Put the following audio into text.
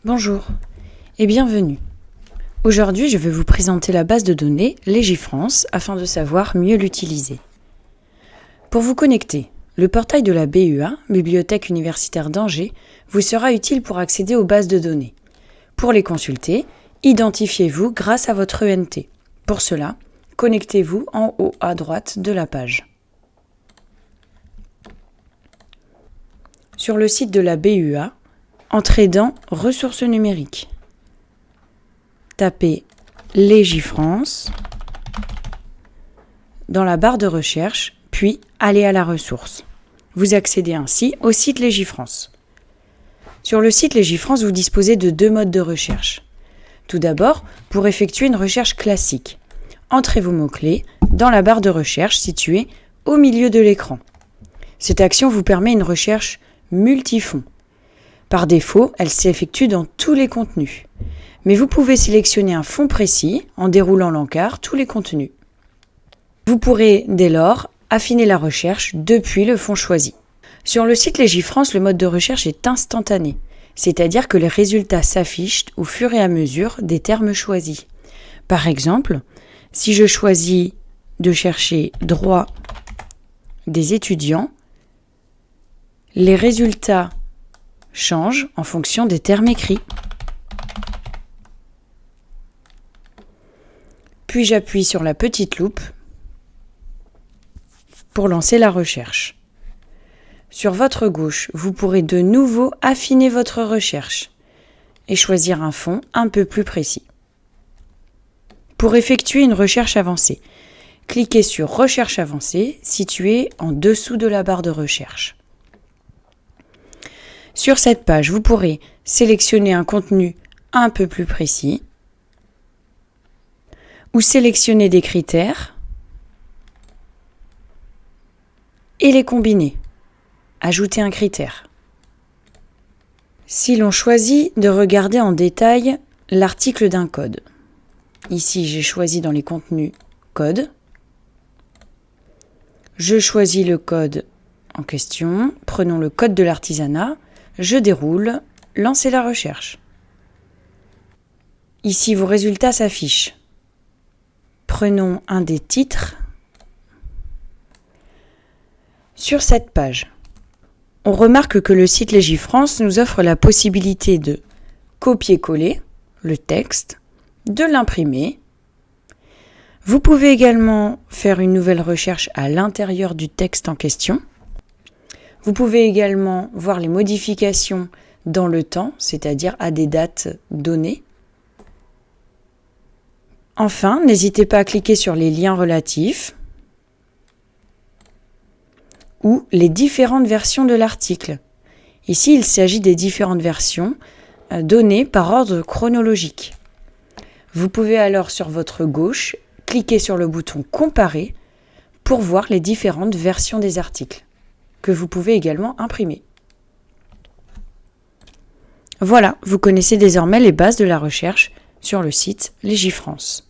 Bonjour et bienvenue. Aujourd'hui, je vais vous présenter la base de données Légifrance afin de savoir mieux l'utiliser. Pour vous connecter, le portail de la BUA, Bibliothèque universitaire d'Angers, vous sera utile pour accéder aux bases de données. Pour les consulter, identifiez-vous grâce à votre ENT. Pour cela, connectez-vous en haut à droite de la page. Sur le site de la BUA, entrez dans « Ressources numériques ». Tapez « Légifrance » dans la barre de recherche, puis allez à la ressource. Vous accédez ainsi au site Légifrance. Sur le site Légifrance, vous disposez de deux modes de recherche. Tout d'abord, pour effectuer une recherche classique, entrez vos mots-clés dans la barre de recherche située au milieu de l'écran. Cette action vous permet une recherche multifonds. Par défaut, elle s'effectue dans tous les contenus. Mais vous pouvez sélectionner un fond précis en déroulant l'encart tous les contenus. Vous pourrez, dès lors, affiner la recherche depuis le fond choisi. Sur le site Légifrance, le mode de recherche est instantané, c'est-à-dire que les résultats s'affichent au fur et à mesure des termes choisis. Par exemple, si je choisis de chercher « droit des étudiants », les résultats changent en fonction des termes écrits. Puis j'appuie sur la petite loupe pour lancer la recherche. Sur votre gauche, vous pourrez de nouveau affiner votre recherche et choisir un fond un peu plus précis. Pour effectuer une recherche avancée, cliquez sur « Recherche avancée » située en dessous de la barre de recherche. Sur cette page, vous pourrez sélectionner un contenu un peu plus précis ou sélectionner des critères et les combiner. Ajouter un critère. Si l'on choisit de regarder en détail l'article d'un code, ici j'ai choisi dans les contenus code, je choisis le code en question, prenons le code de l'artisanat, je déroule, lancez la recherche. Ici vos résultats s'affichent. Prenons un des titres. Sur cette page, on remarque que le site Légifrance nous offre la possibilité de copier-coller le texte, de l'imprimer. Vous pouvez également faire une nouvelle recherche à l'intérieur du texte en question. Vous pouvez également voir les modifications dans le temps, c'est-à-dire à des dates données. Enfin, n'hésitez pas à cliquer sur les liens relatifs ou les différentes versions de l'article. Ici, il s'agit des différentes versions données par ordre chronologique. Vous pouvez alors sur votre gauche cliquer sur le bouton « Comparer » pour voir les différentes versions des articles, que vous pouvez également imprimer. Voilà, vous connaissez désormais les bases de la recherche sur le site Légifrance.